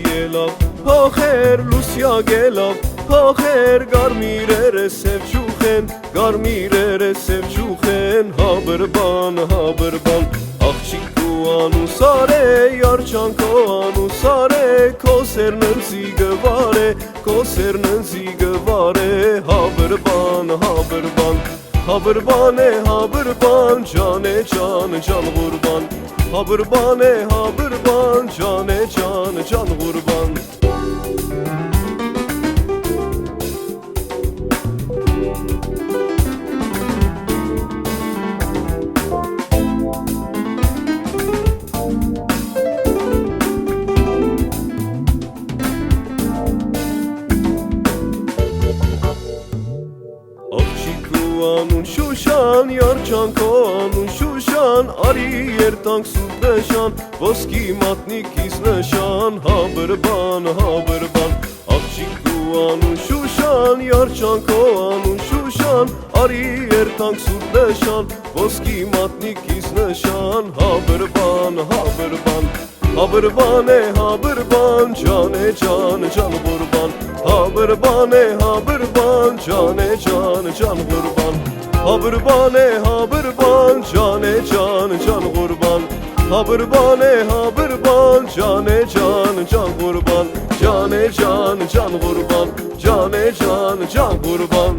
ելավ փոխեր լուսյա գելավ փոխեր գարմիրերը սև ճուխեն գարմիրերը սև ճուխեն հաբրբան աղջիկ ու անուսար է երջանքո անուսար է քո սերն ընձի գվար է հաբրբան Habırban habırban cane can kurban Habırban habırban cane can kurban Anun şuşan, yarçanko anun şuşan Ari yertank sudneşan, voski matnik izneşan Habırban Akçiku anun şuşan, yarçanko anun şuşan Ari yertank sudneşan, voski matnik izneşan Habırban Habırban cane can kurban Habırban cane can kurban Habırban cane can kurban Habırban cane can kurban Cane can kurban Cane can kurban